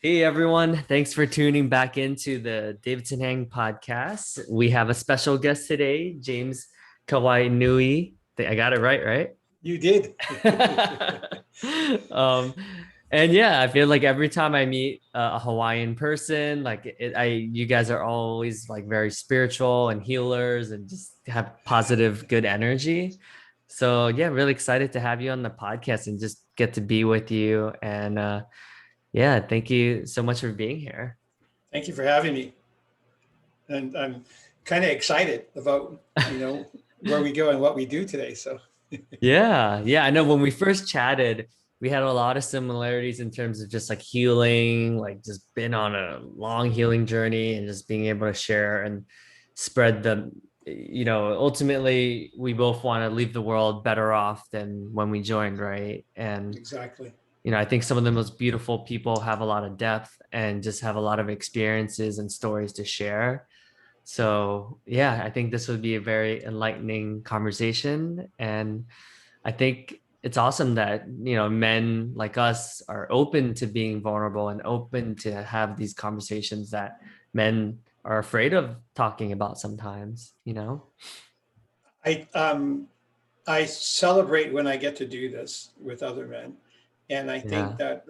Hey everyone, thanks for tuning back into the Davidson Hang podcast. We have a special guest today, James Kawai Nui. I got it right? You did. um, and yeah, I feel like every time I meet a Hawaiian person, you guys are always like very spiritual and healers and just have positive, good energy. So yeah, really excited to have you on the podcast and just get to be with you. And yeah, thank you so much for being here. Thank you for having me. And I'm kind of excited about, where we go and what we do today. So, Yeah, I know when we first chatted, we had a lot of similarities in terms of just like healing, like just been on a long healing journey and just being able to share and spread ultimately we both want to leave the world better off than when we joined, right? And exactly. I think some of the most beautiful people have a lot of depth and just have a lot of experiences and stories to share. So, yeah, I think this would be a very enlightening conversation. And I think it's awesome that, men like us are open to being vulnerable and open to have these conversations that men are afraid of talking about sometimes. I, um, I celebrate when I get to do this with other men. And I think Yeah. that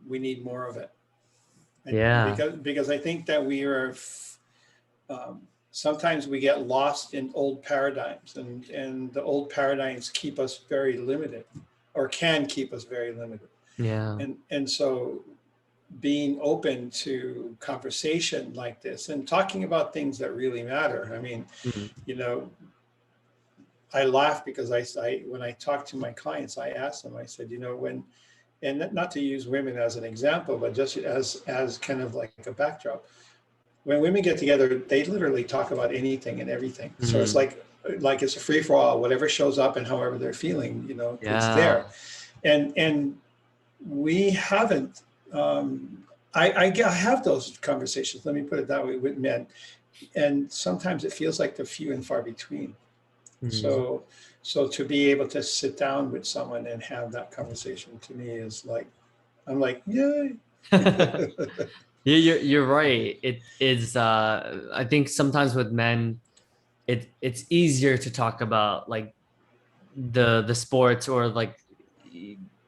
we need more of it. Yeah. Because I think that um, sometimes we get lost in old paradigms, and the old paradigms keep us very limited, or can keep us very limited. Yeah. And so being open to conversation like this and talking about things that really matter. I mean, Mhm. you know, I laugh because when I talk to my clients, I ask them, I said, and not to use women as an example, but just as kind of like a backdrop. When women get together, they literally talk about anything and everything. So it's Mhm. like it's a free for all. Whatever shows up and however they're feeling, it's there. Yeah. And we haven't. Um, I have those conversations. Let me put it that way with men, and sometimes it feels like they're few and far between. Mhm. So, so to be able to sit down with someone and have that conversation to me is like, I'm like, yay. Yeah, you're right. It is I think sometimes with men it's easier to talk about like the sports or like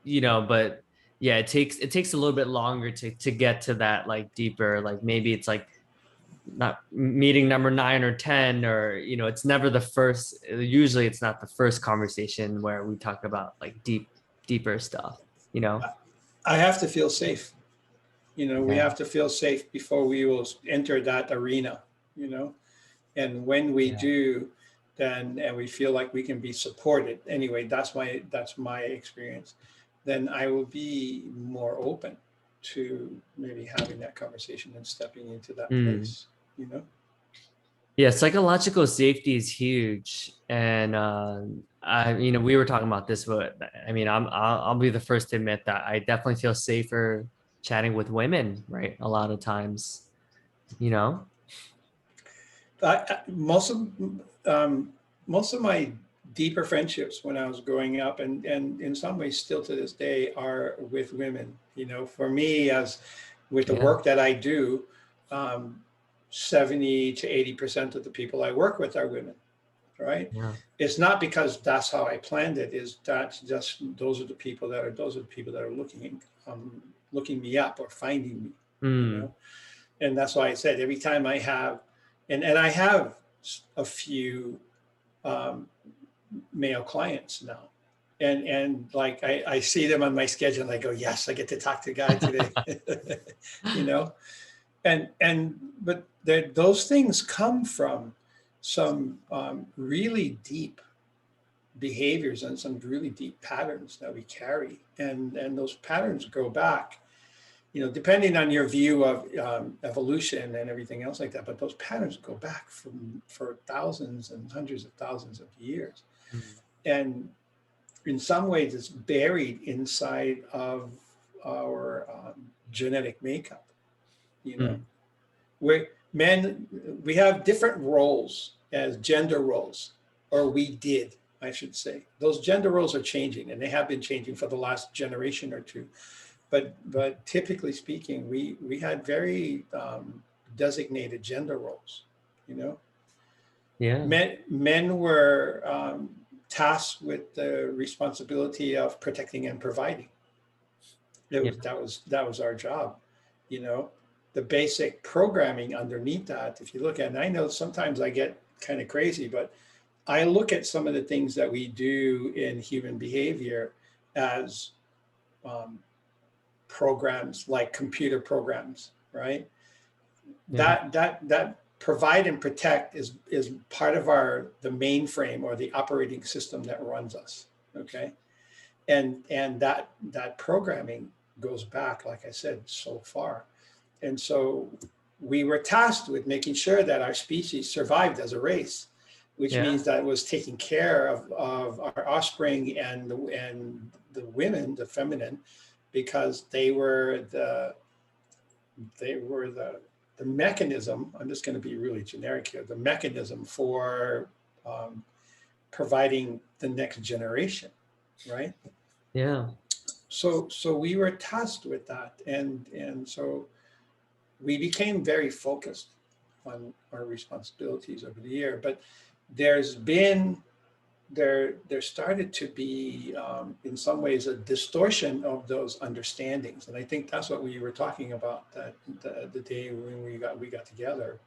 but yeah, it takes a little bit longer to get to that like deeper, like maybe it's like not meeting number 9 or 10, or it's never the first, usually it's not the first conversation where we talk about like deeper stuff. I have to feel safe. We Yeah. have to feel safe before we will enter that arena. You know, and when we Yeah. do, then and we feel like we can be supported. Anyway, that's my experience. Then I will be more open to maybe having that conversation and stepping into that Mm. place. You know. Yeah, psychological safety is huge, and we were talking about this, but I mean, I'll be the first to admit that I definitely feel safer chatting with women, right? A lot of times, you know. I, um, most of my deeper friendships when I was growing up, and in some ways still to this day, are with women. For me, as with the Yeah, work that I do, um, 70 to 80% of the people I work with are women. Right? yeah. It's not because that's how I planned it. Is that just those are the people that are looking me up or finding me. You Mm, know, and that's why I said every time I have, and I have a few um, male clients now, and like I see them on my schedule and I go, yes, I get to talk to a guy today, you know, and but those things come from some really deep behaviors and some really deep patterns that we carry, and those patterns go back, depending on your view of evolution and everything else like that. But those patterns go back for thousands and hundreds of thousands of years. mm, And in some ways, it's buried inside of our genetic makeup. You know, mm, we men, we have different roles as gender roles, or we did, I should say. Those gender roles are changing, and they have been changing for the last generation or two. but typically speaking, we had very designated gender roles. You know, Yeah. men were tasked with the responsibility of protecting and providing. Yeah. That was our job. You know, the basic programming underneath that. If you look at, and I know sometimes I get kind of crazy, but I look at some of the things that we do in human behavior as um, programs, like computer programs, right? Yeah. That provide and protect is part of our the mainframe or the operating system that runs us. Okay, and that programming goes back, like I said, so far, and so we were tasked with making sure that our species survived as a race, which Yeah. means that it was taking care of our offspring and the women, the feminine, because they were the mechanism. I'm just going to be really generic here. The mechanism for um, providing the next generation, right? Yeah. So we were tasked with that, and so we became very focused on our responsibilities over the year. But there's been there started to be in some ways a distortion of those understandings, and I think that's what we were talking about that the day when we got together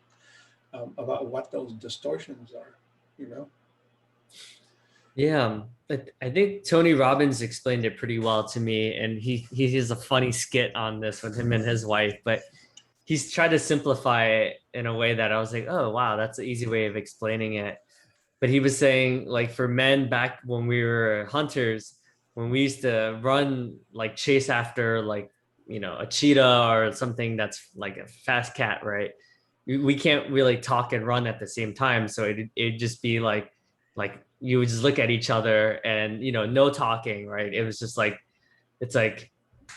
about what those distortions are, you know. Yeah, I think Tony Robbins explained it pretty well to me, and he has a funny skit on this with him and his wife, but he's tried to simplify it in a way that I was like, oh wow, that's an easy way of explaining it. But he was saying like for men back when we were hunters, when we used to run like chase after like a cheetah or something that's like a fast cat, right? We can't really talk and run at the same time, so it'd just be like you would just look at each other and no talking, right? It was just like it's like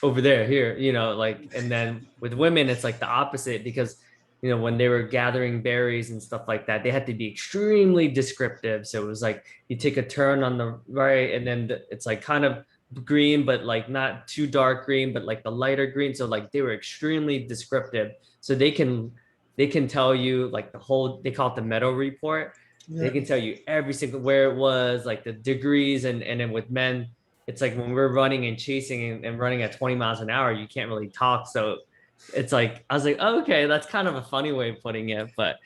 over there, here, like, and then with women, it's like the opposite because, when they were gathering berries and stuff like that, they had to be extremely descriptive. So it was like you take a turn on the right, and then it's like kind of green, but like not too dark green, but like the lighter green. So like they were extremely descriptive. So they can tell you like the whole, they call it the meadow report. They Yeah. can tell you every single where it was, like the degrees, and then with men, it's like when we're running and chasing and running at 20 miles an hour, you can't really talk. So it's like, I was like, oh, okay, that's kind of a funny way of putting it. But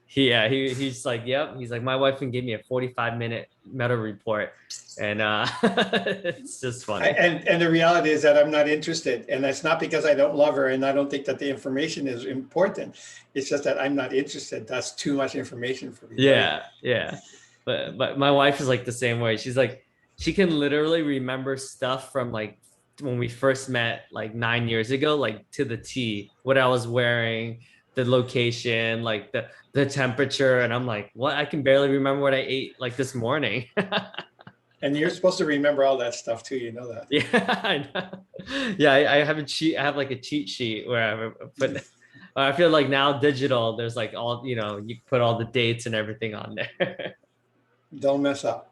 he's like, yep. He's like, my wife can give me a 45-minute meta report. And it's just funny. And the reality is that I'm not interested, and that's not because I don't love her and I don't think that the information is important. It's just that I'm not interested. That's too much information for me, right? Yeah, yeah. But my wife is like the same way. She's like, she can literally remember stuff from like when we first met like 9 years ago, like to the T, what I was wearing, the location, like the temperature. And I'm like, what? I can barely remember what I ate like this morning. And you're supposed to remember all that stuff too. You know that. Yeah, I know. Yeah, I have a cheat. I have like a cheat sheet where I put. I feel like now digital, there's like all, you put all the dates and everything on there. Don't mess up.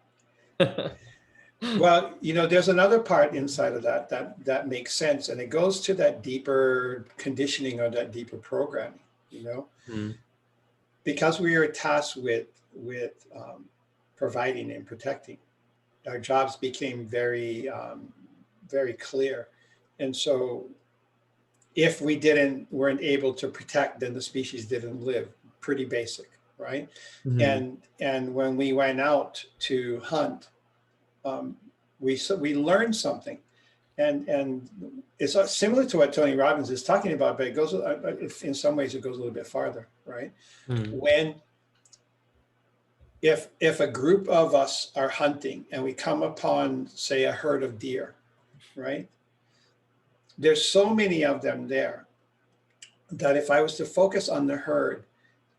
Well, there's another part inside of that makes sense, and it goes to that deeper conditioning or that deeper programming. You know, Hmm. because we are tasked with providing and protecting, our jobs became very clear, and so if we weren't able to protect, then the species didn't live. Pretty basic, right? Hmm. And when we went out to hunt, um, we learned something, and it's similar to what Tony Robbins is talking about, but it goes in some ways it goes a little bit farther, right? Hmm. When if a group of us are hunting and we come upon, say, a herd of deer, right? There's so many of them there that if I was to focus on the herd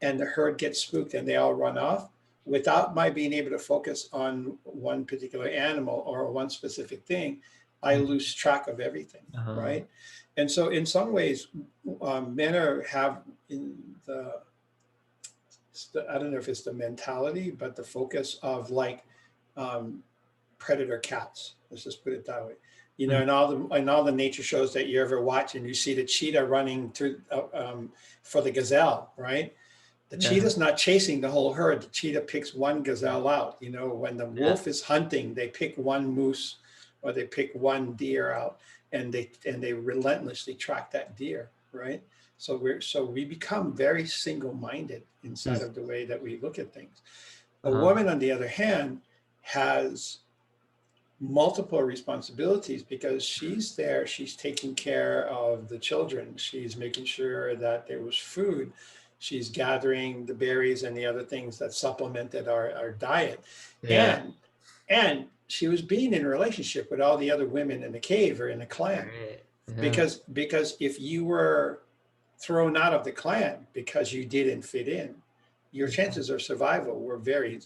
and the herd gets spooked and they all run off, without my being able to focus on one particular animal or one specific thing, I lose track of everything, Uh, right? And so, in some ways, men have in I don't know if it's the mentality, but the focus of like um, predator cats. Let's just put it that way. You know, in all the nature shows that you ever watch, and you see the cheetah running through for the gazelle, right? The Yeah. cheetah's not chasing the whole herd. The cheetah picks one gazelle out. You know, when the Yeah. wolf is hunting, they pick one moose or they pick one deer out, and they relentlessly track that deer, right? So we become very single-minded inside Mm. of the way that we look at things. A Uh-huh. woman, on the other hand, has multiple responsibilities because she's there, she's taking care of the children, she's making sure that there was food, she's gathering the berries and the other things that supplemented our diet, Yeah. and she was being in a relationship with all the other women in the cave or in the clan, Right. Yeah. because if you were thrown out of the clan because you didn't fit in, your Yeah. chances of survival were very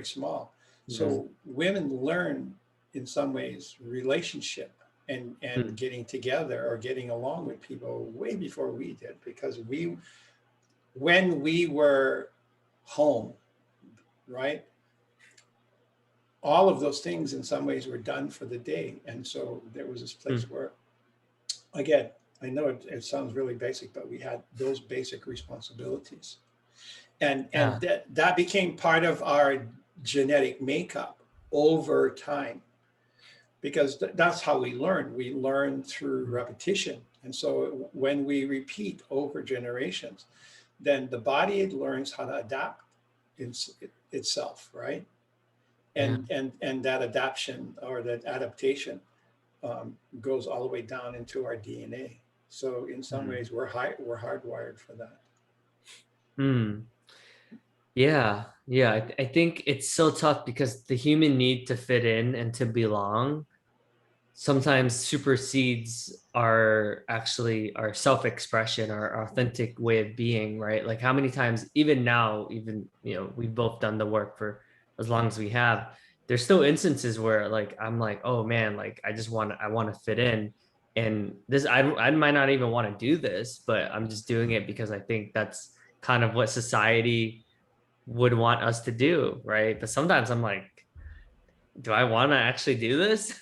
small. Mm. So women learn in some ways relationship and Mm. getting together or getting along with people way before we did, because when we were home, right, all of those things in some ways were done for the day. And so there was this place Mm. where, again, I know it sounds really basic, but we had those basic responsibilities, Yeah. and that became part of our genetic makeup over time, because that's how we learn. We learn through Mm. repetition. And so when we repeat over generations, then the body learns how to adapt in, itself, right? Yeah. And that adaptation or that adaptation goes all the way down into our DNA. So in some Mm. ways, we're hardwired for that. Mm. Yeah. Yeah. I think it's so tough because the human need to fit in and to belong sometimes supersedes our self-expression, our authentic way of being, right? Like how many times, even now, even we've both done the work for as long as we have, there's still instances where like I'm like, oh man, like I want to fit in. And this I might not even want to do this, but I'm just doing it because I think that's kind of what society would want us to do, right? But sometimes I'm like, do I want to actually do this?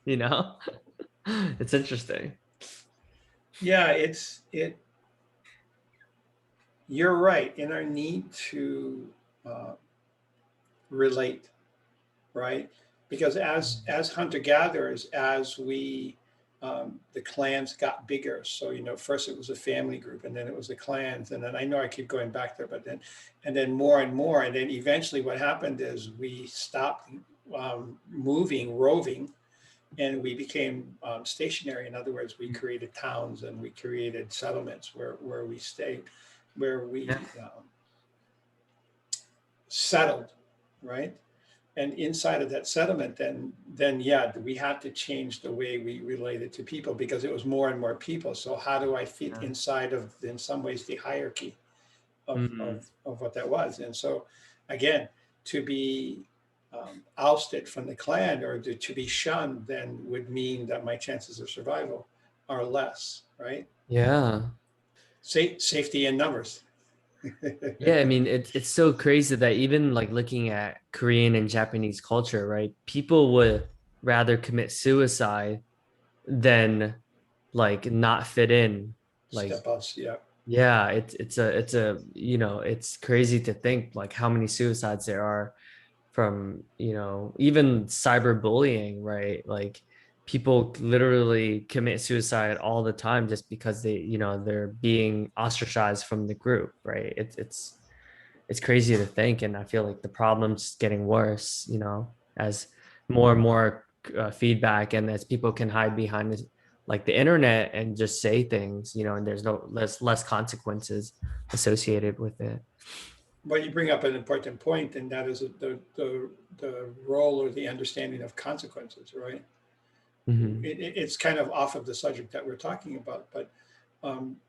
you know? It's interesting. Yeah, you're right in our need to uh, relate, right? Because as hunter gatherers, as we the clans got bigger. So first it was a family group, and then it was the clans, and then I know I keep going back there, but then and then more and more, and then eventually what happened is we stopped roving, and we became stationary. In other words, we created towns and we created settlements where we stayed, where Yeah. we settled, right? And inside of that settlement, then yeah, we had to change the way we related to people because it was more and more people. So how do I fit Yeah. inside of, in some ways, the hierarchy of Mhm. what that was? And so again, to be ousted from the clan or to be shunned then would mean that my chances of survival are less, right? Yeah. Safety in numbers. Yeah, I mean it's so crazy that even like looking at Korean and Japanese culture, right? People would rather commit suicide than like not fit in. Like Step us, yeah. yeah, it's crazy to think like how many suicides there are from even cyberbullying, right? Like people literally commit suicide all the time just because they're being ostracized from the group, right? It's crazy to think, and I feel like the problem's getting worse, as more and more feedback, and as people can hide behind this, like the internet, and just say things, and there's no less consequences associated with it. Well, you bring up an important point, and that is the role or the understanding of consequences, right? Hmm. It's kind of off of the subject that we're talking about, but um,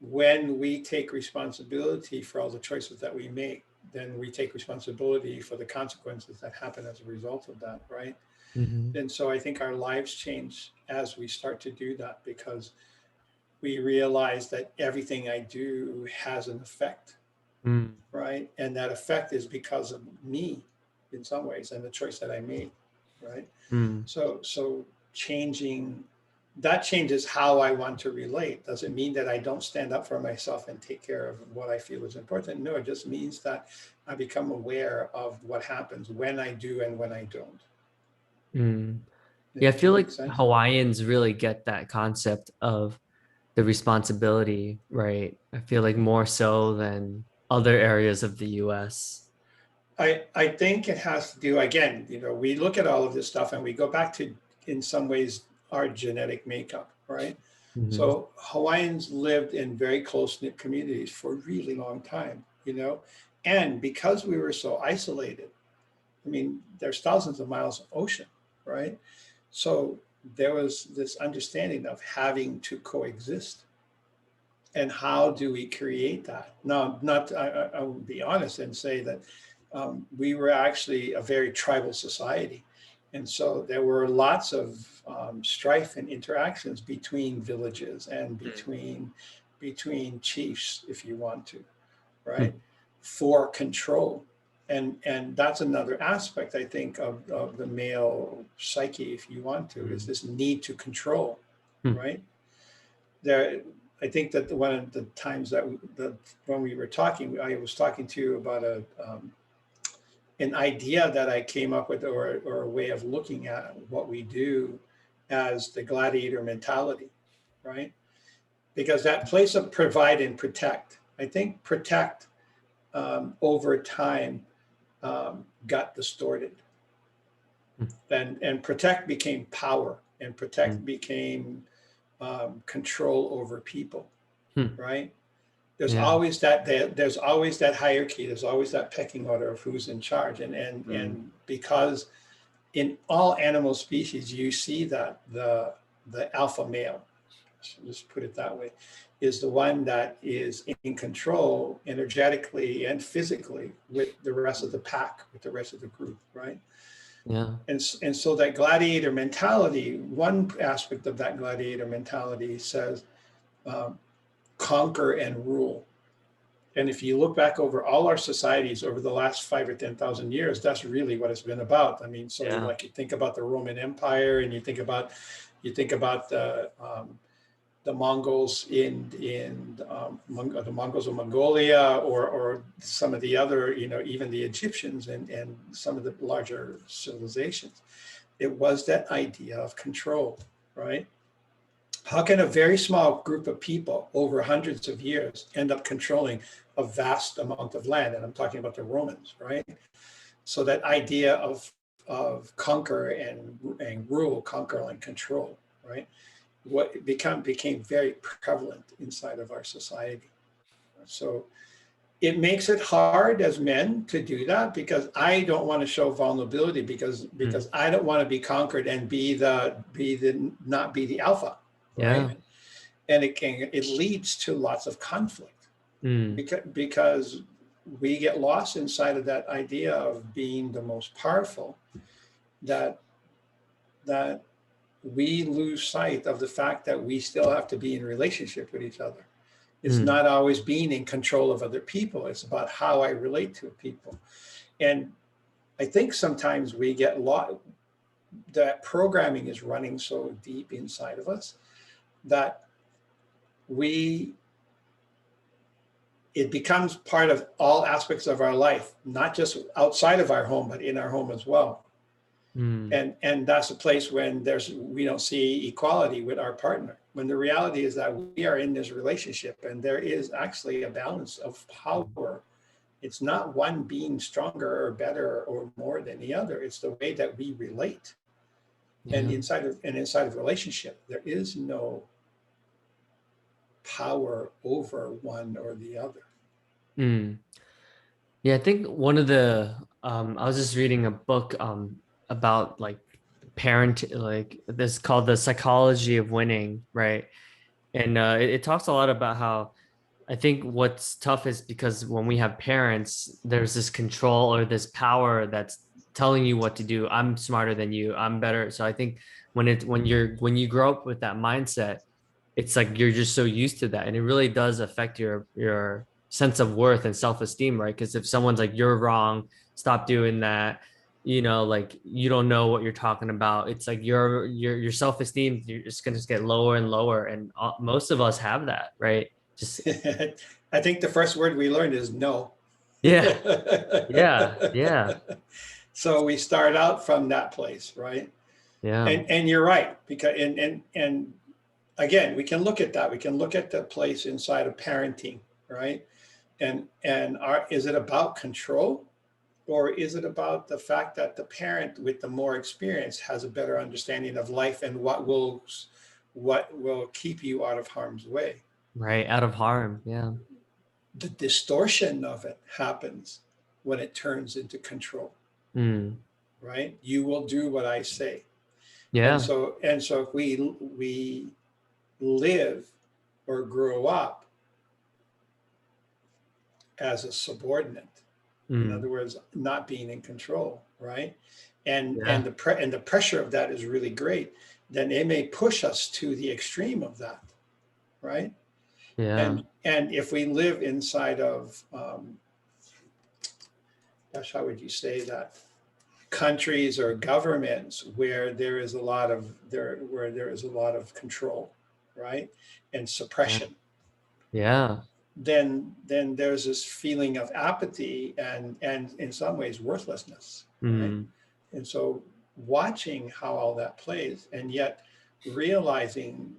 when we take responsibility for all the choices that we make, then we take responsibility for the consequences that happen as a result of that, right? Hmm. And so I think our lives change as we start to do that, because we realize that everything I do has an effect, Mm. right? And that effect is because of me in some ways and the choice that I made, right? Mm. So changing that changes how I want to relate. Does it mean that I don't stand up for myself and take care of what I feel is important? No, it just means that I become aware of what happens when I do and when I don't. Mm. Yeah, I Does feel that like make sense? Hawaiians really get that concept of the responsibility, right? I feel like more so than other areas of the US. I think it has to do, again, we look at all of this stuff and we go back to, in some ways, our genetic makeup, right? Hmm. So Hawaiians lived in very close-knit communities for a really long time. And because we were so isolated, I mean, there's thousands of miles of ocean, right? So there was this understanding of having to coexist. And how do we create that? Now, not I will be honest and say that we were actually a very tribal society. And so there were lots of strife and interactions between villages and between chiefs, if you want to, right? For control. And that's another aspect, I think, of the male psyche, if you want to, is this need to control, right? There, I think that one of the times that when we were talking, I was talking to you about an idea that I came up with, or a way of looking at what we do as the gladiator mentality, right? Because that place of provide and protect, I think protect over time got distorted, and protect became power, and protect became control over people, right? Yeah. There's always that hierarchy. There's always that pecking order of who's in charge, Mm. and because in all animal species you see that the alpha male, let's put it that way, is the one that is in control energetically and physically with the rest of the pack, with the rest of the group, right? Yeah. And so that gladiator mentality, one aspect of that gladiator mentality says um, conquer and rule. And if you look back over all our societies over the last 5 or 10,000 years, that's really what it's been about. I mean, so Yeah. like you think about the Roman Empire, and you think about the Mongols the Mongols of Mongolia, or some of the other, even the Egyptians, and some of the larger civilizations. It was that idea of control, right? How can a very small group of people over hundreds of years end up controlling a vast amount of land? And I'm talking about the Romans, right? So that idea of conquer and rule, conquer and control, right? What became very prevalent inside of our society. So it makes it hard as men to do that, because I don't want to show vulnerability, because I don't want to be conquered and not be the alpha, right? Yeah. And it leads to lots of conflict, Mm. because we get lost inside of that idea of being the most powerful, that that we lose sight of the fact that we still have to be in relationship with each other. It's Mm. not always being in control of other people. It's about how I relate to people. And I think sometimes we get lost. That programming is running so deep inside of us that we it becomes part of all aspects of our life, not just outside of our home, but in our home as well. Mm. And that's a place when we don't see equality with our partner, when the reality is that we are in this relationship and there is actually a balance of power. It's not one being stronger or better or more than the other. It's the way that we relate. And Yeah. inside of relationship, there is no power over one or the other. Mm. Yeah, I think one of the I was just reading a book about like parent, like this called The Psychology of Winning, right? And it talks a lot about how I think what's tough is because when we have parents, there's this control or this power that's telling you what to do. I'm smarter than you. I'm better. So I think when you grow up with that mindset, it's like you're just so used to that, and it really does affect your sense of worth and self-esteem, right? Because if someone's like, you're wrong, stop doing that, you know, like you don't know what you're talking about. It's like your self-esteem, you're just gonna just get lower and lower. And most of us have that, right? Just I think the first word we learned is no. yeah, yeah, yeah, So we start out from that place, right? yeah, And you're right, because and again, we can look at that. We can look at the place inside of parenting, right? Is it about control, or is it about the fact that the parent with the more experience has a better understanding of life and what will keep you out of harm's way? right. Out of harm. Yeah. The distortion of it happens when it turns into control, Mm. right? You will do what I say. And Yeah. so if we live or grow up as a subordinate, in Mm. other words, not being in control, right? Yeah. And the pressure of that is really great. Then it may push us to the extreme of that, right? Yeah. And if we live inside of, gosh, how would you say that? Countries or governments where there is a lot of control, right, and Yeah. suppression, Yeah. then there's this feeling of apathy and in some ways worthlessness, right? Mm. And so watching how all that plays, and yet realizing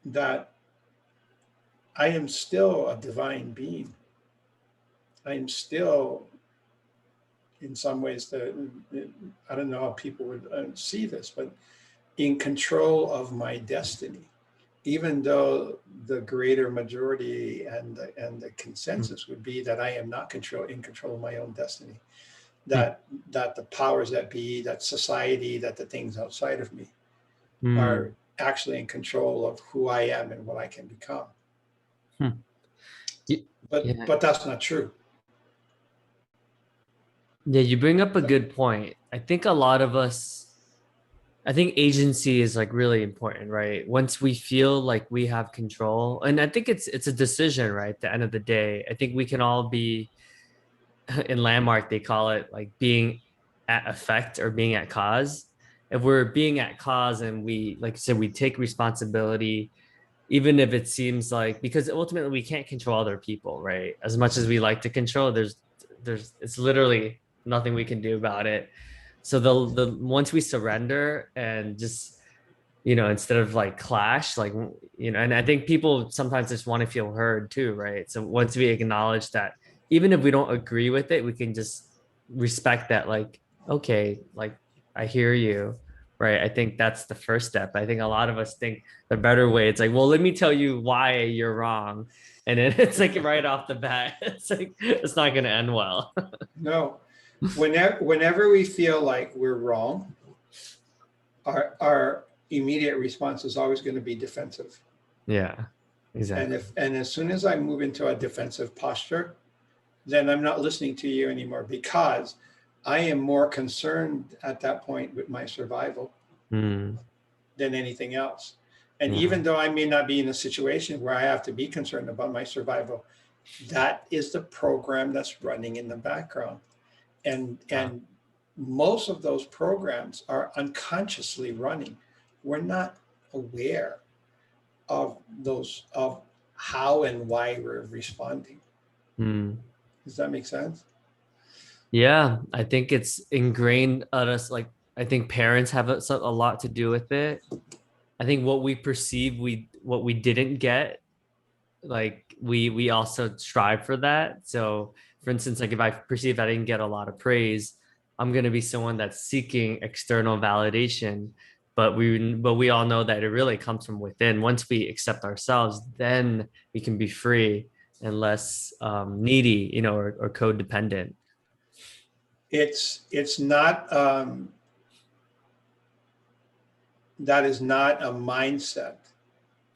that I am still a divine being. I am still, in some ways, I don't know how people would see this, but in control of my destiny, even though the greater majority and the Mm. consensus would be that I am not in control of my own destiny, Mm. that the powers that be, that society, that the things outside of me are Mm. actually in control of who I am and what I can become. Hmm. Yeah. But that's not true. Yeah, you bring up a good point. I think a lot of us, I think agency is like really important, right? Once we feel like we have control, and I think it's a decision, right? At the end of the day, I think we can all be in Landmark, they call it like being at effect or being at cause. If we're being at cause and we, like I said, we take responsibility, even if it seems like, because ultimately we can't control other people, right? As much as we like to control, it's literally nothing we can do about it. So the once we surrender and just, you know, instead of like clash, like, you know, and I think people sometimes just want to feel heard too, right? So once we acknowledge that, even if we don't agree with it, we can just respect that, like, okay, like I hear you, right? I think that's the first step. I think a lot of us think the better way, it's like, well, let me tell you why you're wrong. And then it's like right off the bat, it's like, it's not going to end well. No, whenever we feel like we're wrong, our immediate response is always going to be defensive. Yeah, And exactly. as soon as I move into a defensive posture, then I'm not listening to you anymore, because I am more concerned at that point with my survival Mm, than anything else. And yeah. even though I may not be in a situation where I have to be concerned about my survival, that is the program that's running in the background. Yeah. And most of those programs are unconsciously running. We're not aware of those, of how and why we're responding. Mm. Does that make sense? Yeah, I think it's ingrained at us. Like, I think parents have a lot to do with it. I think what we perceive, what we didn't get, like we also strive for that. So, for instance, like if I perceive I didn't get a lot of praise, I'm gonna be someone that's seeking external validation. But we all know that it really comes from within. Once we accept ourselves, then we can be free and less needy, you know, or codependent. It's not, that is not a mindset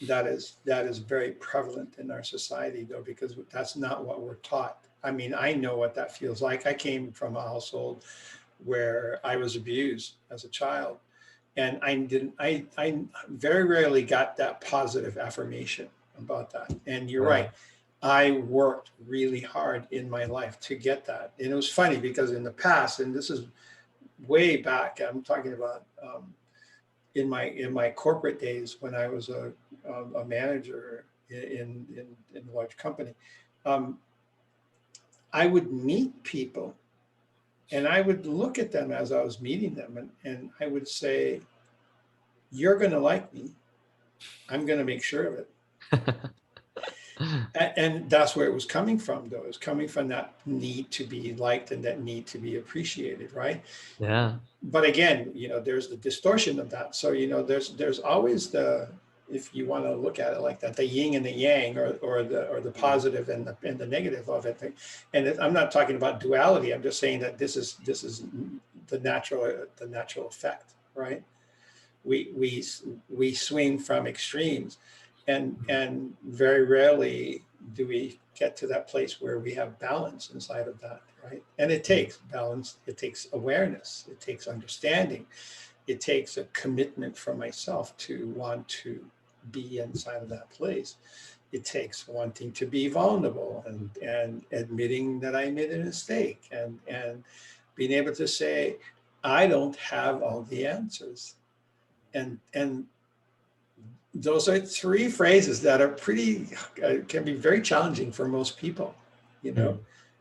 that is very prevalent in our society, though, because that's not what we're taught. I mean, I know what that feels like. I came from a household where I was abused as a child, and I very rarely got that positive affirmation about that. And you're Uh, right. I worked really hard in my life to get that. And it was funny because in the past, and this is way back, I'm talking about in my corporate days when I was a manager in a large company, um, I would meet people and I would look at them as I was meeting them, and I would say, "You're going to like me. I'm going to make sure of it." And that's where it was coming from, though. It was coming from that need to be liked and that need to be appreciated, right? Yeah. But again, there's the distortion of that. So, there's always the, if you want to look at it like that, the yin and the yang, or the positive and the negative of it. And I'm not talking about duality. I'm just saying that this is the natural effect, right? We swing from extremes, and very rarely do we get to that place where we have balance inside of that, right? And it takes balance, it takes awareness, it takes understanding, it takes a commitment from myself to want to be inside of that place. It takes wanting to be vulnerable, and admitting that I made a mistake, and being able to say, I don't have all the answers. And those are three phrases that are pretty, can be very challenging for most people, Mm.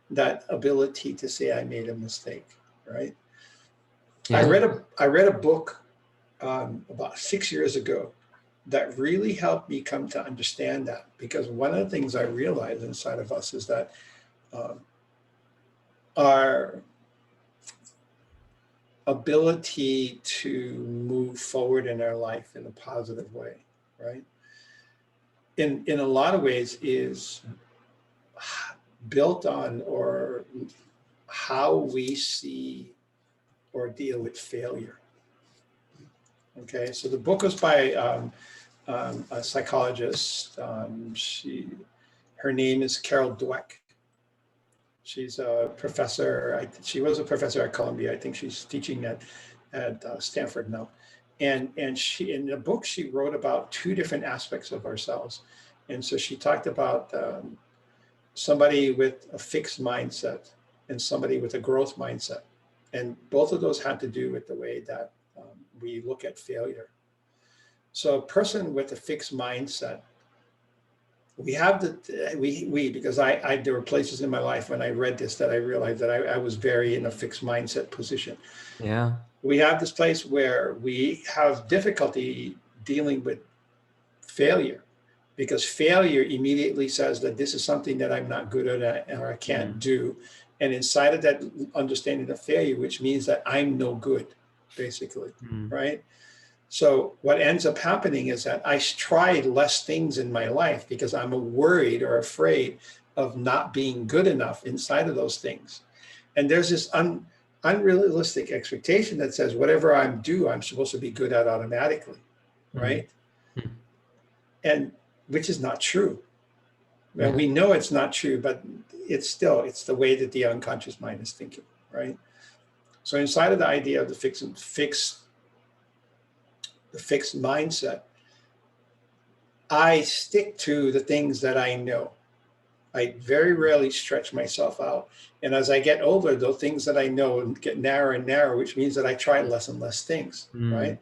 that ability to say I made a mistake, right? Yeah. I read a book about 6 years ago that really helped me come to understand that, because one of the things I realized inside of us is that um, our ability to move forward in our life in a positive way, right? In a lot of ways is built on, or how we see or deal with failure. Okay, so the book was by a psychologist. Her name is Carol Dweck. She's a professor. She was a professor at Columbia. I think she's teaching at Stanford now. And she, in the book, she wrote about two different aspects of ourselves. And so she talked about somebody with a fixed mindset and somebody with a growth mindset. And both of those had to do with the way that we look at failure. So a person with a fixed mindset, because I there were places in my life when I read this that I realized that I was very in a fixed mindset position. Yeah. We have this place where we have difficulty dealing with failure, because failure immediately says that this is something that I'm not good at or I can't do. And inside of that understanding of failure, which means that I'm no good, basically, right? So what ends up happening is that I try less things in my life because I'm worried or afraid of not being good enough inside of those things. And there's this unrealistic expectation that says whatever I do, I'm supposed to be good at automatically, right? And which is not true. Well, we know it's not true, but it's the way that the unconscious mind is thinking, right? So inside of the idea of the fixed mindset, I stick to the things that I know. I very rarely stretch myself out. And as I get older, those things that I know get narrower and narrower, which means that I try less and less things, right?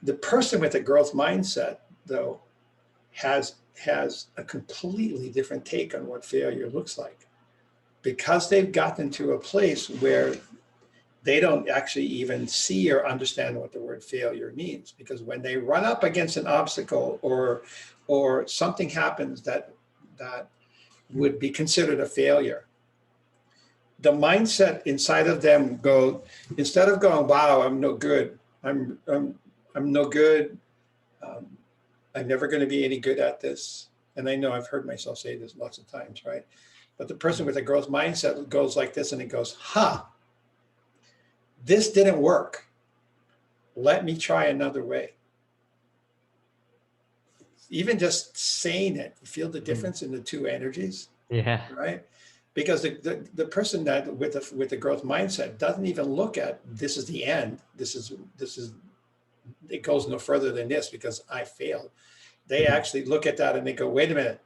The person with a growth mindset, though, has a completely different take on what failure looks like, because they've gotten to a place where they don't actually even see or understand what the word failure means. Because when they run up against an obstacle, or something happens that would be considered a failure, the mindset inside of them instead of going, wow, I'm no good, I'm no good, I'm never going to be any good at this. And I know I've heard myself say this lots of times, right? But the person with a growth mindset goes like this, and it goes, this didn't work. Let me try another way. Even just saying it, you feel the difference in the two energies. Yeah. Right? Because the person that with the growth mindset doesn't even look at this is the end. This is it goes no further than this because I failed. They actually look at that and they go, wait a minute,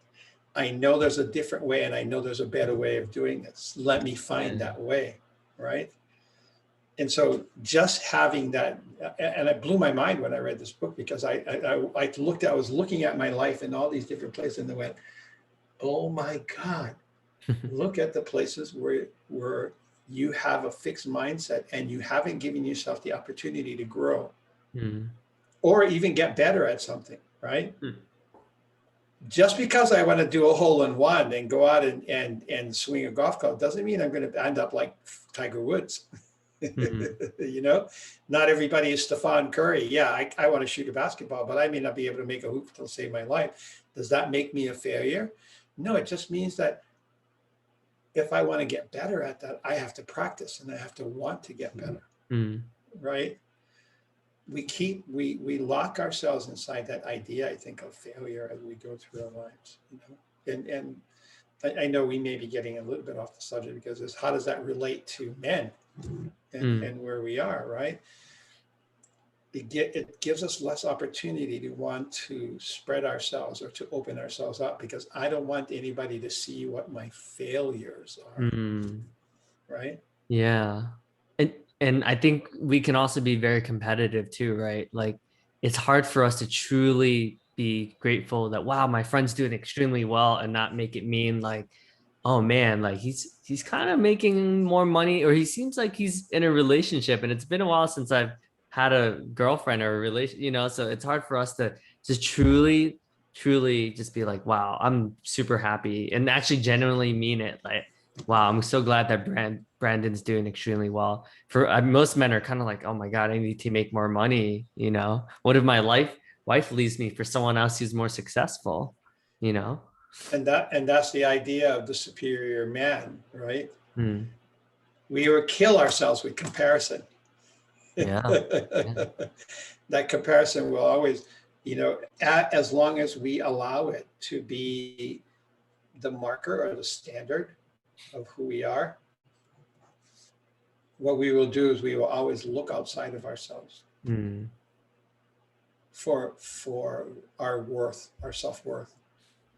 I know there's a different way, and I know there's a better way of doing this. Let me find that way, right? And so just having that, and it blew my mind when I read this book, because I was looking at my life in all these different places, and I went, oh my God, look at the places where you have a fixed mindset and you haven't given yourself the opportunity to grow or even get better at something, right? Just because I want to do a hole in one and go out and swing a golf club doesn't mean I'm going to end up like Tiger Woods. You know, not everybody is Stephen Curry. Yeah, I want to shoot a basketball, but I may not be able to make a hoop to save my life. Does that make me a failure? No, it just means that if I want to get better at that, I have to practice and I have to want to get better, right? We lock ourselves inside that idea, I think, of failure as we go through our lives, you know. And I know we may be getting a little bit off the subject, because it's how does that relate to men and where we are, right? It gives us less opportunity to want to spread ourselves or to open ourselves up, because I don't want anybody to see what my failures are, right? Yeah. And I think we can also be very competitive too, right? Like it's hard for us to truly be grateful that wow, my friend's doing extremely well, and not make it mean like, oh man, like he's kind of making more money, or he seems like he's in a relationship and it's been a while since I've had a girlfriend or a relation, you know, so it's hard for us to just truly just be like, wow, I'm super happy and actually genuinely mean it. Like, wow, I'm so glad that Brandon's doing extremely well. For most men are kind of like, oh my God, I need to make more money. You know, what if my wife leaves me for someone else who's more successful? You know, And that's the idea of the superior man, right? Hmm. We will kill ourselves with comparison. Yeah, yeah, That comparison will always, you know, as long as we allow it to be the marker or the standard of who we are, what we will do is we will always look outside of ourselves Hmm. for our worth, our self-worth,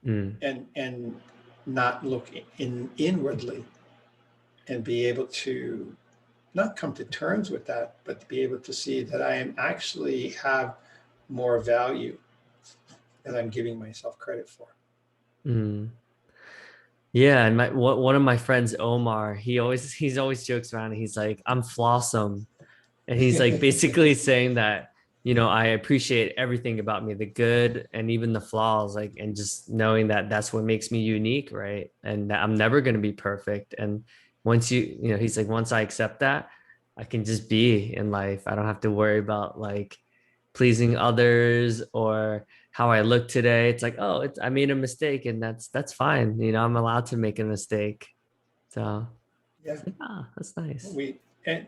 Hmm. and not look inwardly and be able to not come to terms with that, but to be able to see that I am actually have more value than I'm giving myself credit for. Hmm. Yeah, and one of my friends, Omar, he's always jokes around. He's like, I'm flawsome. And he's like basically saying that, you know, I appreciate everything about me, the good and even the flaws, like, and just knowing that that's what makes me unique, right? And that I'm never going to be perfect. And once you know, he's like, once I accept that, I can just be in life. I don't have to worry about like pleasing others or how I look today. It's like, oh, I made a mistake, and that's fine. You know, I'm allowed to make a mistake. So, Yeah, yeah, that's nice. and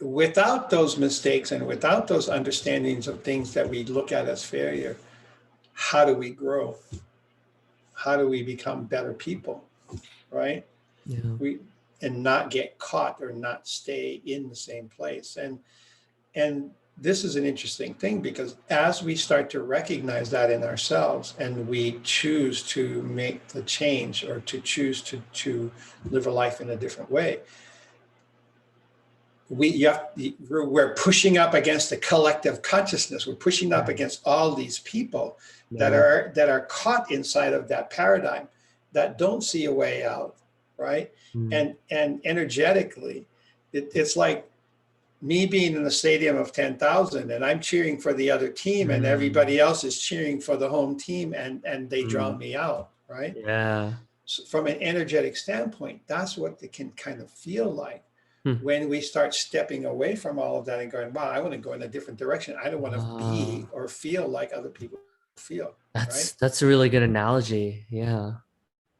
without those mistakes and without those understandings of things that we look at as failure, how do we grow? How do we become better people, right? Yeah. We and not get caught or not stay in the same place. And this is an interesting thing, because as we start to recognize that in ourselves and we choose to make the change or to choose to live a life in a different way, we're pushing up against the collective consciousness. We're pushing up against all these people that Yeah. are caught inside of that paradigm, that don't see a way out, right? Mm. And energetically, it's like me being in a stadium of 10,000 and I'm cheering for the other team and Mm. everybody else is cheering for the home team, and they drown Mm. me out, right? Yeah. So from an energetic standpoint, that's what it can kind of feel like Hmm. when we start stepping away from all of that and going, wow, I want to go in a different direction. I don't want to be Uh, or feel like other people feel, right? that's a really good analogy. Yeah.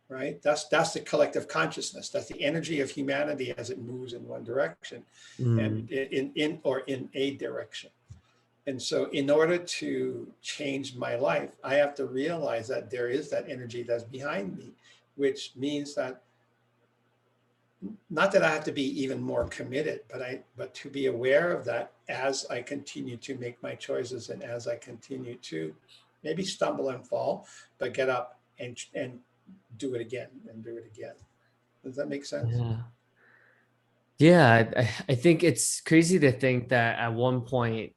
Right. That's the collective consciousness. That's the energy of humanity as it moves in one direction and Mm. in a direction. And so in order to change my life, I have to realize that there is that energy that's behind me, which means that not that I have to be even more committed, but to be aware of that as I continue to make my choices and as I continue to maybe stumble and fall, but get up and do it again and do it again. Does that make sense? Yeah. Yeah, I think it's crazy to think that at one point,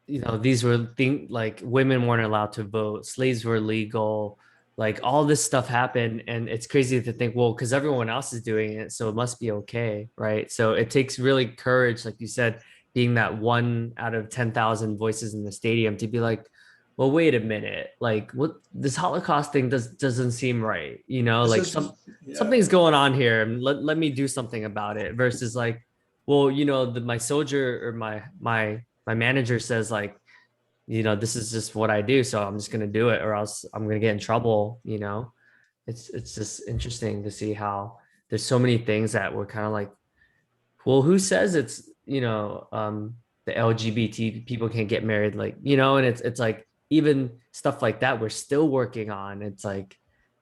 these were like women weren't allowed to vote, slaves were legal, like all this stuff happened, and it's crazy to think, well, because everyone else is doing it, so it must be okay, right? So it takes really courage, like you said, being that one out of 10,000 voices in the stadium to be like, well, wait a minute, like what this Holocaust thing doesn't seem right, This like is, yeah. something's going on here, and let me do something about it versus like, well, my soldier or my manager says like, this is just what I do, so I'm just gonna do it, or else I'm gonna get in trouble. It's just interesting to see how there's so many things that we're kind of like, well, who says it's the LGBT people can't get married, like, and it's like even stuff like that we're still working on. It's like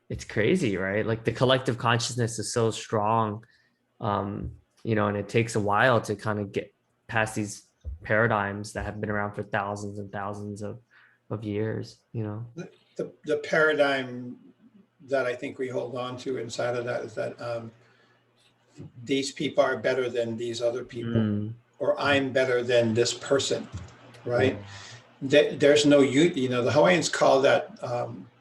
it's crazy, right? Like the collective consciousness is so strong, and it takes a while to kind of get past these paradigms that have been around for thousands and thousands of years. The paradigm that I think we hold on to inside of that is that these people are better than these other people, Mm, or I'm better than this person, yeah. right? There's no, the Hawaiians call that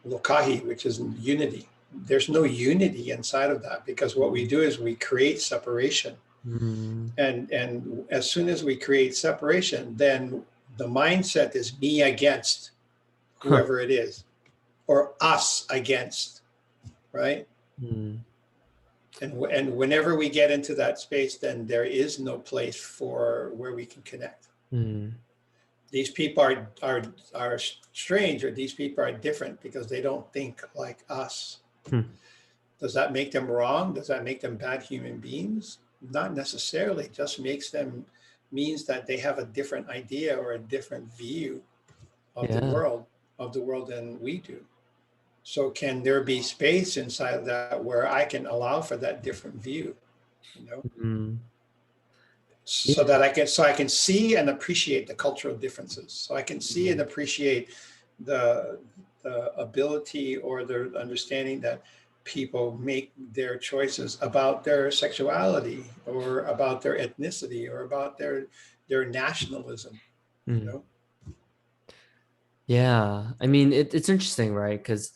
lokahi, which is unity. There's no unity inside of that, because what we do is we create separation. Mm, And as soon as we create separation, then the mindset is me against huh. whoever it is, or us against, right? Mm, And whenever we get into that space, then there is no place for where we can connect. mm, These people are strange, or these people are different because they don't think like us. hmm. Does that make them wrong? Does that make them bad human beings? Not necessarily. It just means that they have a different idea or a different view of the Yeah. world than we do. So can there be space inside of that where I can allow for that different view, you know, Mm, so yeah. that I can see and appreciate the cultural differences. So I can see and Mm, appreciate the ability or the understanding that people make their choices about their sexuality, or about their ethnicity, or about their nationalism, you mm. know. Yeah. I mean, it's interesting, right? Because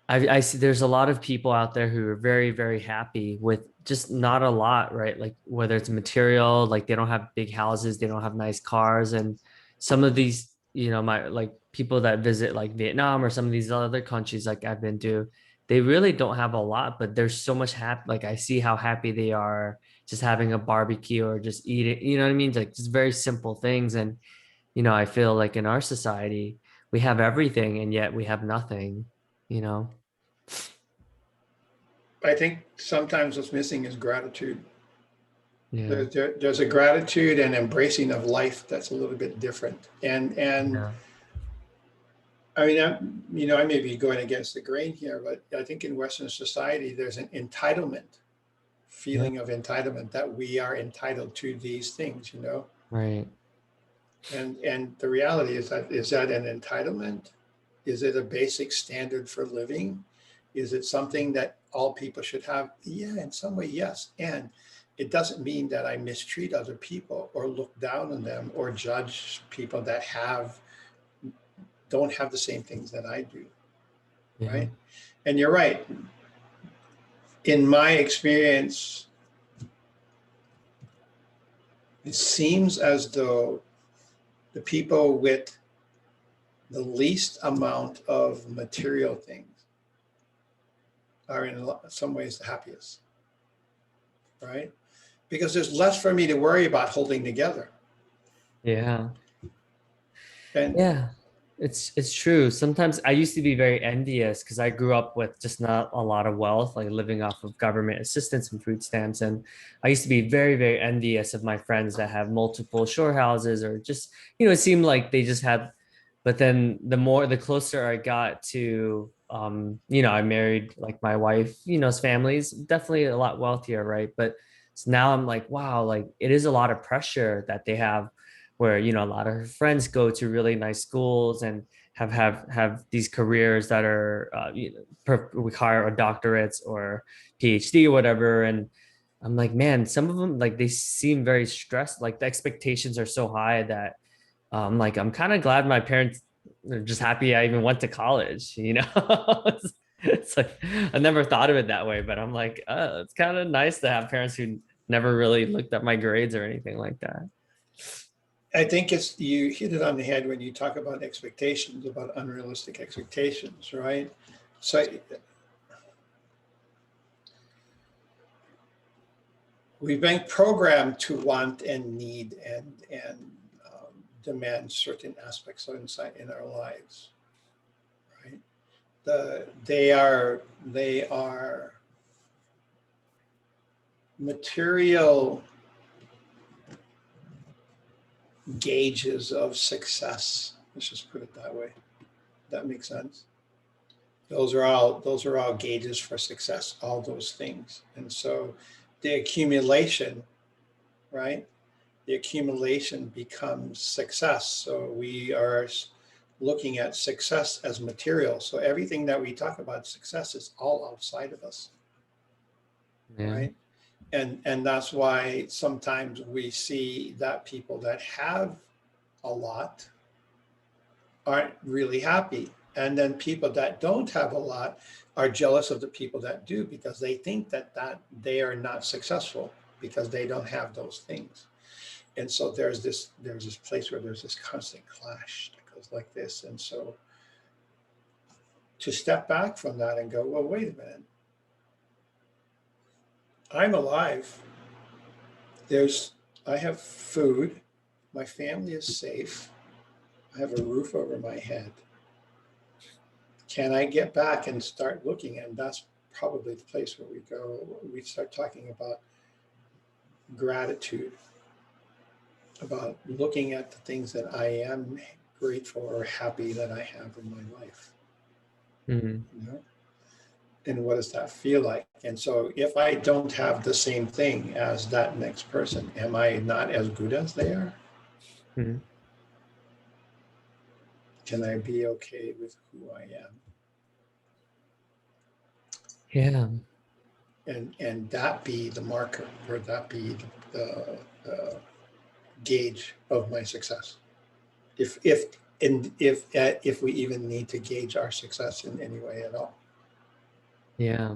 I see there's a lot of people out there who are very, very happy with just not a lot, right? Like whether it's material, like they don't have big houses, they don't have nice cars. And some of these, my like people that visit like Vietnam or some of these other countries like I've been to, they really don't have a lot, but there's so much happy. Like I see how happy they are just having a barbecue or just eating, you know what I mean? Like just very simple things. And, I feel like in our society, we have everything and yet we have nothing. I think sometimes what's missing is gratitude. Yeah. There's a gratitude and embracing of life that's a little bit different. And Yeah. I mean, I may be going against the grain here, but I think in Western society, there's an entitlement, Yeah. feeling of entitlement, that we are entitled to these things. Right. And the reality is that an entitlement? Is it a basic standard for living? Is it something that all people should have? Yeah, in some way, yes. And it doesn't mean that I mistreat other people, or look down on them, or judge people that don't have the same things that I do, Yeah. right? And you're right. In my experience, it seems as though the people with the least amount of material things are in some ways the happiest, right? Because there's less for me to worry about holding together. Yeah. And Yeah. It's true. Sometimes I used to be very envious because I grew up with just not a lot of wealth, like living off of government assistance and food stamps. And I used to be very, very envious of my friends that have multiple shore houses or just, it seemed like they just had, but then the closer I got to I married like my wife, his family's definitely a lot wealthier, right? But so now I'm like, wow, like it is a lot of pressure that they have where, you know, a lot of her friends go to really nice schools and have these careers that are, you know, require a doctorates or PhD or whatever. And I'm like, man, some of them, like, they seem very stressed. Like the expectations are so high that, like, I'm kind of glad my parents are just happy I even went to college, you know? It's like, I never thought of it that way, but I'm like, it's kind of nice to have parents who never really looked at my grades or anything like that. I think it's, you hit it on the head when you talk about expectations, about unrealistic expectations, right? So we've been programmed to want and need and demand certain aspects of inside in our lives, right? They are material gauges of success. Let's just put it that way. That makes sense. Those are all gauges for success, all those things. And so the accumulation, right? The accumulation becomes success. So we are looking at success as material. So everything that we talk about success is all outside of us, Yeah. right? And that's why sometimes we see that people that have a lot aren't really happy. And then people that don't have a lot are jealous of the people that do, because they think that they are not successful because they don't have those things. And so there's this place where there's this constant clash that goes like this. And so to step back from that and go, well, wait a minute, I'm alive. I have food, my family is safe, I have a roof over my head. Can I get back and start looking? And that's probably the place where we start talking about gratitude, about looking at the things that I am grateful or happy that I have in my life. Mhm. You know? And what does that feel like? And so if I don't have the same thing as that next person, am I not as good as they are? Mhm. Can I be okay with who I am? Yeah. And that be the marker, or that be the gauge of my success. If we even need to gauge our success in any way at all. Yeah.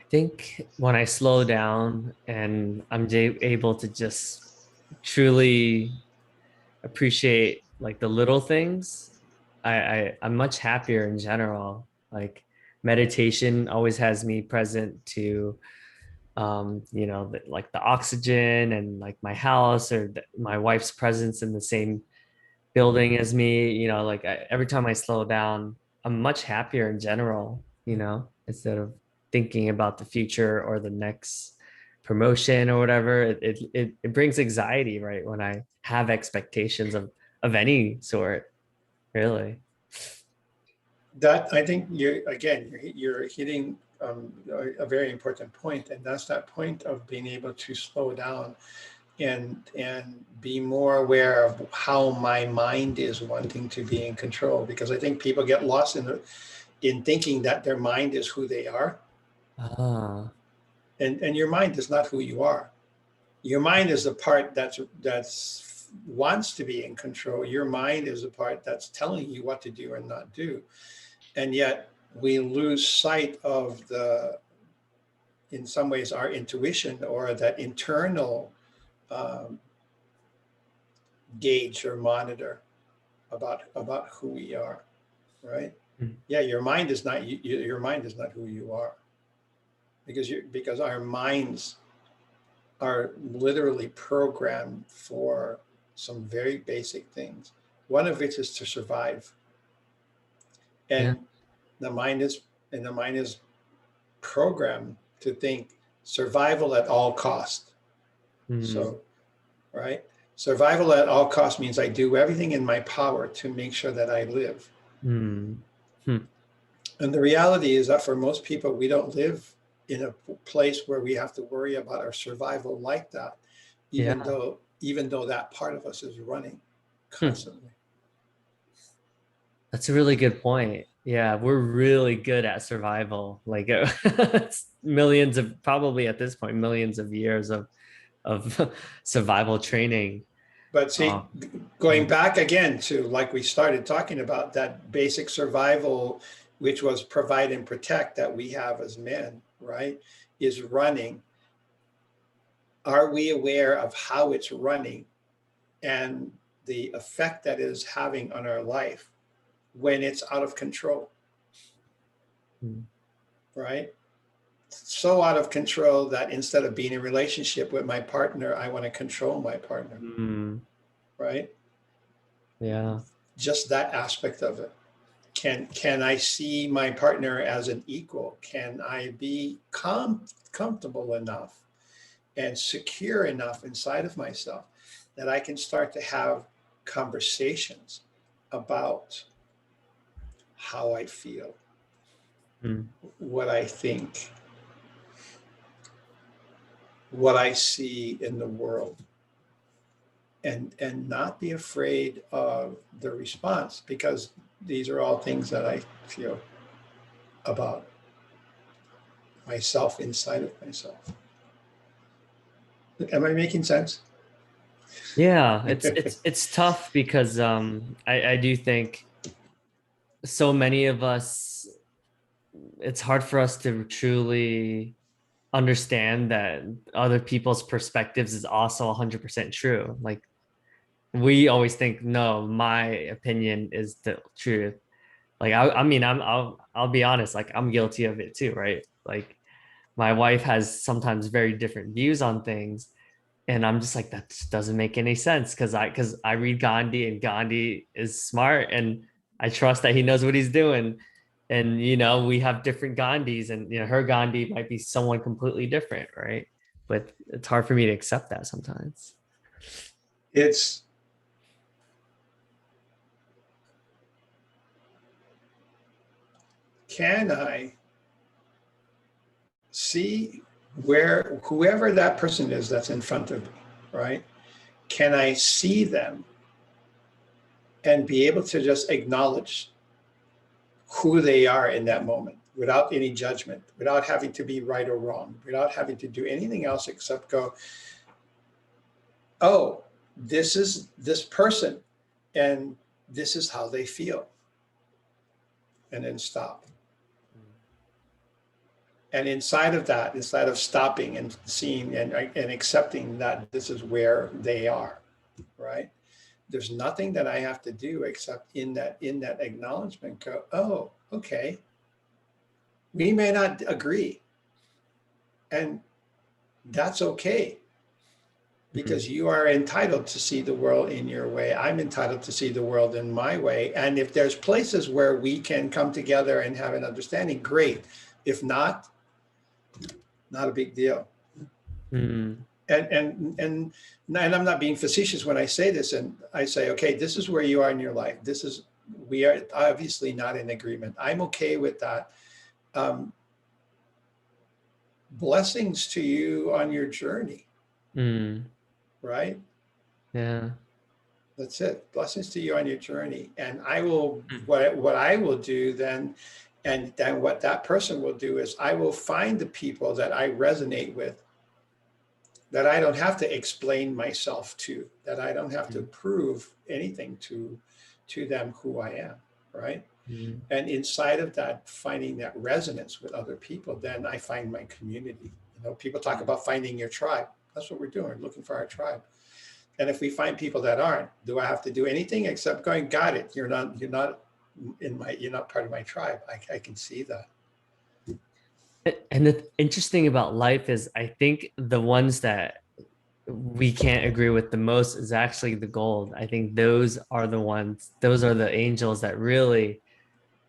I think when I slow down and I'm able to just truly appreciate like the little things, I'm much happier in general. Like meditation always has me present to, you know, like the oxygen and like my house or my wife's presence in the same building as me. You know, like every time I slow down, I'm much happier in general, you know, instead of thinking about the future or the next promotion or whatever. It brings anxiety, right? When I have expectations of any sort, really. That, I think, you're hitting a very important point, and that's that point of being able to slow down and be more aware of how my mind is wanting to be in control. Because I think people get lost in thinking that their mind is who they are, Ah, and your mind is not who you are. Your mind is the part that's wants to be in control. Your mind is the part that's telling you what to do and not do. And yet we lose sight of in some ways, our intuition, or that internal um, gauge or monitor about who we are, right? mm, Yeah, your mind is not your mind is not who you are, because our minds are literally programmed for some very basic things. One of which is to survive, yeah. and the mind is and the mind is programmed to think survival at all cost. Mm, So, right, survival at all cost means I do everything in my power to make sure that I live. mm, hmm, And the reality is that for most people, we don't live in a place where we have to worry about our survival like that, even yeah. though even though that part of us is running Hmm. constantly. That's a really good point. Yeah, we're really good at survival. Like it's millions of, probably at this point, millions of years of survival training. But see, Um, going mm, back again to like we started talking about, that basic survival, which was provide and protect that we have as men, right, is running. Are we aware of how it's running and the effect that it is having on our life when it's out of control, mm, right? So out of control that instead of being in a relationship with my partner, I want to control my partner, mm, right? yeah. Just that aspect of it. Can I see my partner as an equal? Can I be comfortable enough and secure enough inside of myself that I can start to have conversations about how I feel, Mm, what I think, what I see in the world, and not be afraid of the response, because these are all things that I feel about myself inside of myself. Am I making sense? yeah, it's tough because I do think so many of us, it's hard for us to truly understand that other people's perspectives is also 100% true. Like we always think, no, my opinion is the truth. Like I mean, I'll be honest, like I'm guilty of it too, right? Like my wife has sometimes very different views on things, and I'm just like, that just doesn't make any sense because I read Gandhi, and Gandhi is smart, and I trust that he knows what he's doing. And we have different Gandhis, and her Gandhi might be someone completely different, right? But it's hard for me to accept that sometimes. It's, can I see where whoever that person is that's in front of me, right? Can I see them and be able to just acknowledge who they are in that moment without any judgment, without having to be right or wrong, without having to do anything else except go, oh, this is this person and this is how they feel, and then stop. And inside of that, inside of stopping and seeing and accepting that this is where they are, right? There's nothing that I have to do except in that acknowledgement go, oh, okay, we may not agree, and that's okay, because Mm. you are entitled to see the world in your way. I'm entitled to see the world in my way. And if there's places where we can come together and have an understanding, great. If not, not a big deal. Mm. And I'm not being facetious when I say this. And I say, okay, this is where you are in your life. We are obviously not in agreement. I'm okay with that. Um, Blessings to you on your journey, Mm. right? Yeah. That's it. Blessings to you on your journey. And I will, Mm. what I will do then, and then what that person will do is I will find the people that I resonate with, that I don't have to explain myself to, that I don't have to Mm. prove anything to them who I am, right? Mm. And inside of that, finding that resonance with other people, then I find my community. People talk Mm. about finding your tribe. That's what we're doing, looking for our tribe. And if we find people that aren't, do I have to do anything except going, got it? You're not part of my tribe. I can see that. And the interesting about life is, I think the ones that we can't agree with the most is actually the gold. I think those are the angels that really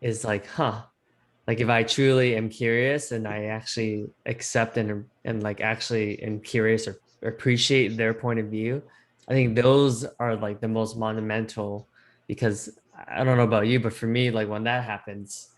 is like, huh, like if I truly am curious and I actually accept and like actually am curious or appreciate their point of view, I think those are like the most monumental, because I don't know about you, but for me, like when that happens,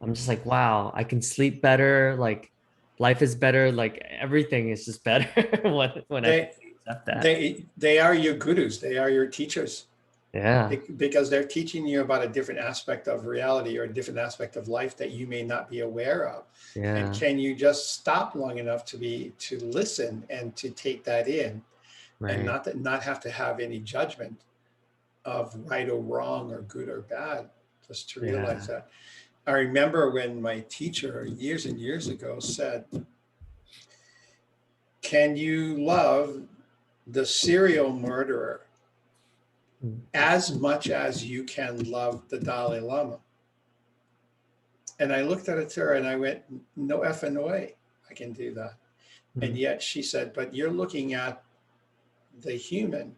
I'm just like, wow, I can sleep better, like life is better, like everything is just better when I can Hey, see accept that. they are your gurus. They are your teachers Yeah. because they're teaching you about a different aspect of reality or a different aspect of life that you may not be aware of. And Yeah. can you just stop long enough to listen and to take that in, and Right. not have to have any judgment of right or wrong or good or bad, just to realize Yeah. that. I remember when my teacher years and years ago said, can you love the serial murderer Mm. as much as you can love the Dalai Lama? And I looked at it to her and I went, no effing way I can do that. And Mm. yet she said, but you're looking at the human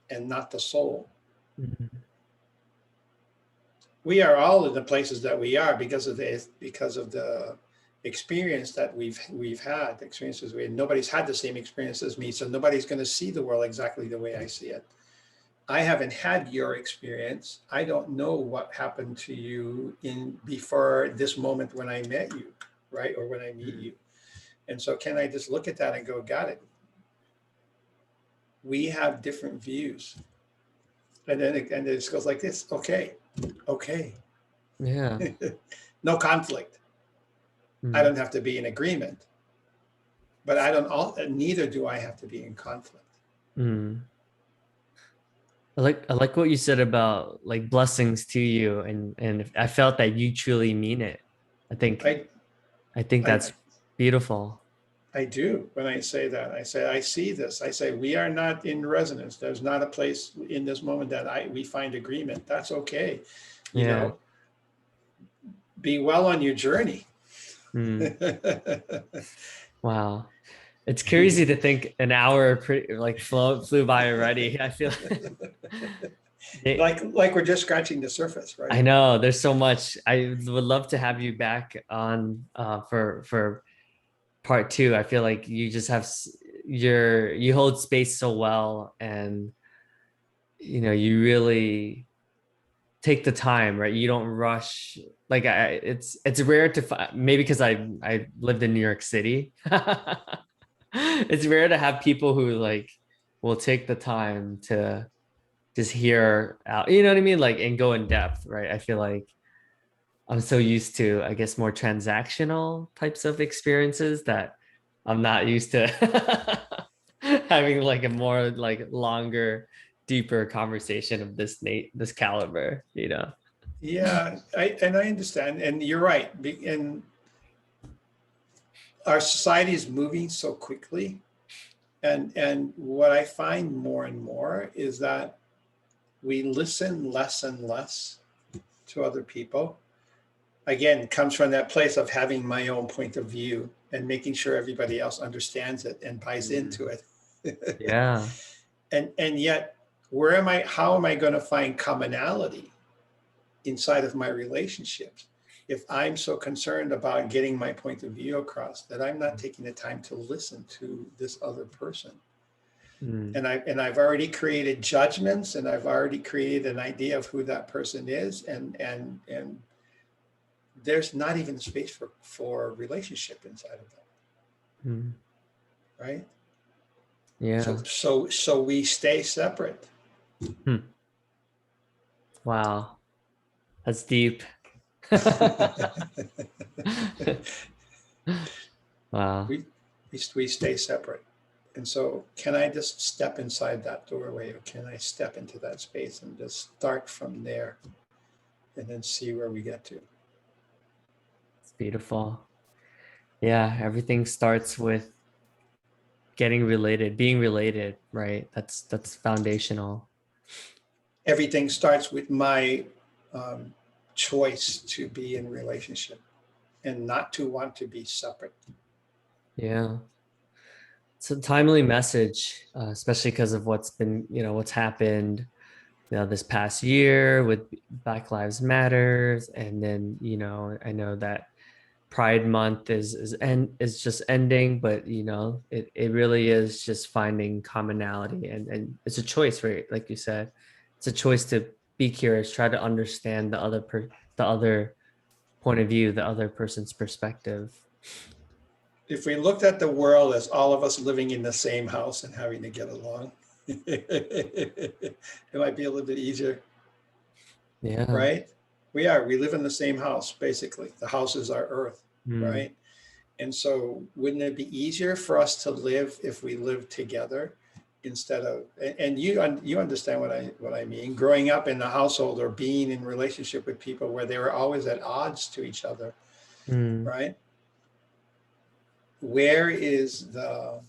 and not the soul. Mm. We are all in the places that we are because of the experience that we've had, experiences we had. Nobody's had the same experience as me, so nobody's going to see the world exactly the way I see it. I haven't had your experience. I don't know what happened to you in before this moment when I met you, right? Or when I meet you. And so can I just look at that and go, got it. We have different views. And then it just goes like this. Okay. Yeah. No conflict. I Mm. don't have to be in agreement, but neither do I have to be in conflict. Mm. I like what you said about like blessings to you, and I felt that you truly mean it. I think I, I think I, that's beautiful. I do. When I say that, I say, I see this. I say, we are not in resonance. There's not a place in this moment that we find agreement. That's okay. You Yeah. know, be well on your journey. Mm. Wow. It's crazy to think an hour like flew by already. I feel like we're just scratching the surface, right? I know there's so much. I would love to have you back on for part two. I feel like you just have you hold space so well, and you really take the time, right? You don't rush. Like it's rare to find, maybe because I lived in New York City. It's rare to have people who like will take the time to just hear out, you know what I mean? Like, and go in depth, right? I feel like I'm so used to, I guess, more transactional types of experiences that I'm not used to having like a more like longer, deeper conversation of this caliber. Yeah, and I understand, and you're right. And our society is moving so quickly, and what I find more and more is that we listen less and less to other people. Again, it comes from that place of having my own point of view and making sure everybody else understands it and buys into Mm. it. Yeah. And yet, how am I going to find commonality inside of my relationships if I'm so concerned about getting my point of view across that I'm not taking the time to listen to this other person? Mm. And I've already created judgments, and I've already created an idea of who that person is, and there's not even space for relationship inside of that, Mm. right? Yeah. So we stay separate. Hmm. Wow. That's deep. Wow. we, we stay separate. And so, can I just step inside that doorway, or can I step into that space and just start from there and then see where we get to? It's beautiful. Yeah, everything starts with being related, right? That's foundational. Everything starts with my um, choice to be in relationship and not to want to be separate. Yeah. It's a timely message, especially because of what's happened, this past year with Black Lives Matters, and then, I know that Pride Month is just ending, but it really is just finding commonality, and it's a choice, right? Like you said, it's a choice to be curious, try to understand the other point of view, the other person's perspective. if we looked at the world as all of us living in the same house and having to get along, it might be a little bit easier, Yeah. right? We live in the same house, basically. The house is our earth, Mm. right? And so wouldn't it be easier for us to live if we lived together instead of, and you understand what I mean, growing up in the household or being in relationship with people where they were always at odds to each other, Mm. right? Where is the,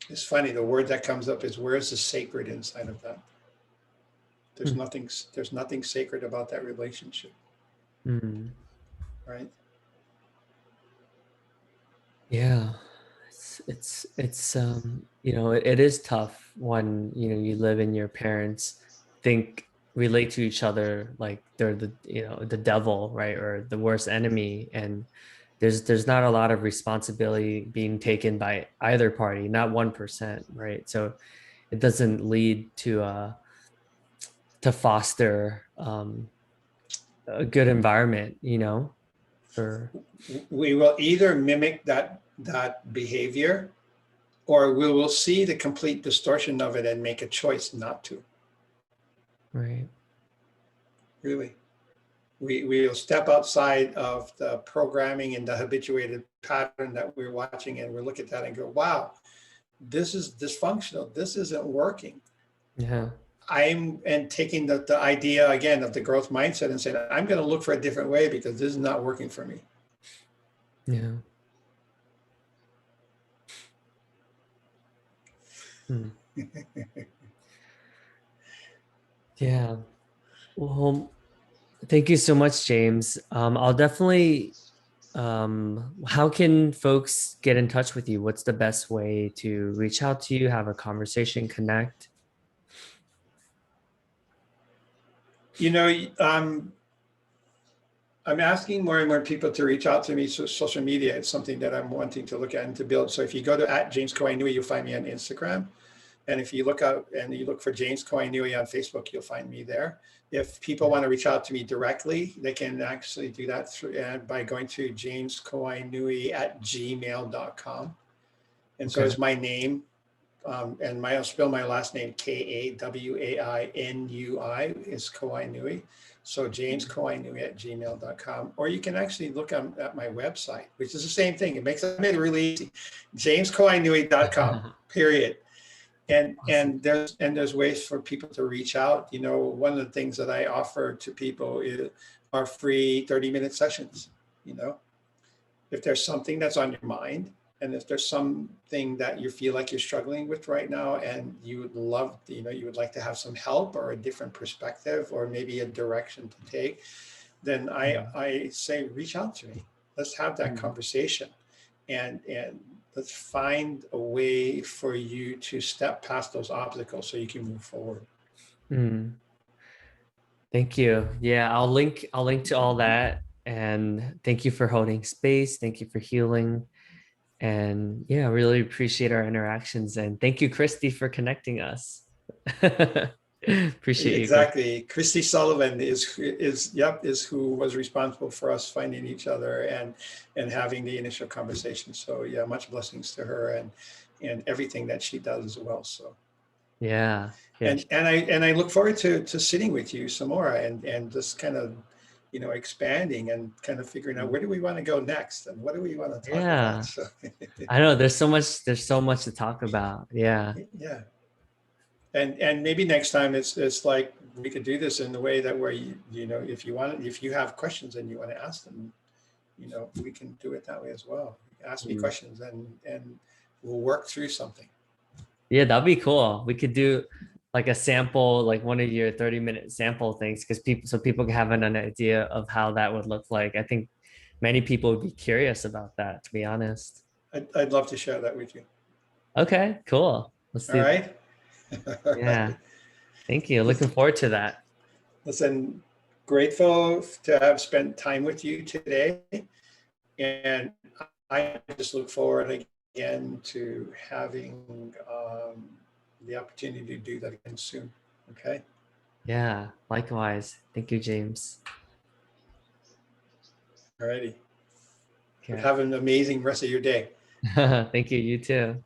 it's funny, the word that comes up is where's the sacred inside of that? There's Mm. nothing, there's nothing sacred about that relationship, Mm. right? Yeah. It's you know, it is tough when, you know, you live and your parents think relate to each other like they're the, you know, the devil, right? Or the worst enemy. And there's not a lot of responsibility being taken by either party, not 1%, right? So it doesn't lead to foster a good environment, you know, for We will either mimic that behavior or we will see the complete distortion of it and make a choice not to. right. Really, we'll step outside of the programming and the habituated pattern that we're watching, and we'll look at that and go, wow, this is dysfunctional, this isn't working. Yeah. I'm and taking the idea again of the growth mindset and saying, I'm going to look for a different way because this is not working for me. Yeah. Hmm. Yeah. Well, thank you so much, James. I'll definitely, how can folks get in touch with you? What's the best way to reach out to you, have a conversation, connect? You know, I'm asking more and more people to reach out to me. So social media is something that I'm wanting to look at and to build. So if you go to @JamesKoinui, you'll find me on Instagram. And if you look out and you look for James Koinui on Facebook, you'll find me there. If people want to reach out to me directly, they can actually do that through, by going to jameskoinui@gmail.com. And so Okay. is my name. And I'll spell my last name Kawainui is Koinui. So James Koinui @gmail.com. Or you can actually look at my website, which is the same thing. It made it really easy. JamesKoinui.com, period. Awesome. There's ways for people to reach out. You know, one of the things that I offer to people are free 30-minute sessions. You know, if there's something that's on your mind, and if there's something that you feel like you're struggling with right now, and you would love, you know, you would like to have some help or a different perspective or maybe a direction to take, then I say reach out to me. Let's have that Mm. conversation, and let's find a way for you to step past those obstacles so you can move forward. Mm. Thank you. Yeah, I'll link to all that. And thank you for holding space. Thank you for healing. And yeah, I really appreciate our interactions. And thank you, Christy, for connecting us. Appreciate you, Chris. Exactly. Christy Sullivan is who was responsible for us finding each other and having the initial conversation. So yeah, much blessings to her and everything that she does as well. So Yeah. Yeah. and I look forward to sitting with you some more and just kind of, you know, expanding and kind of figuring out where do we want to go next and what do we want to talk about. Yeah. So I know there's so much to talk about. Yeah. yeah. And maybe next time it's like we could do this in the way that where you know, if you have questions and you want to ask them, you know, we can do it that way as well. Ask me Mm. questions and we'll work through something. Yeah, that'd be cool. We could do like a sample, like one of your 30-minute sample things, because people can have an idea of how that would look like. I think many people would be curious about that, to be honest. I'd love to share that with you. Okay, cool. Let's All do that. right. All Yeah. right. Thank you. Looking forward to that. Listen, grateful to have spent time with you today. And I just look forward again to having the opportunity to do that again soon. Okay. Yeah, likewise. Thank you, James. Alrighty. Okay. Have an amazing rest of your day. Thank you. You too.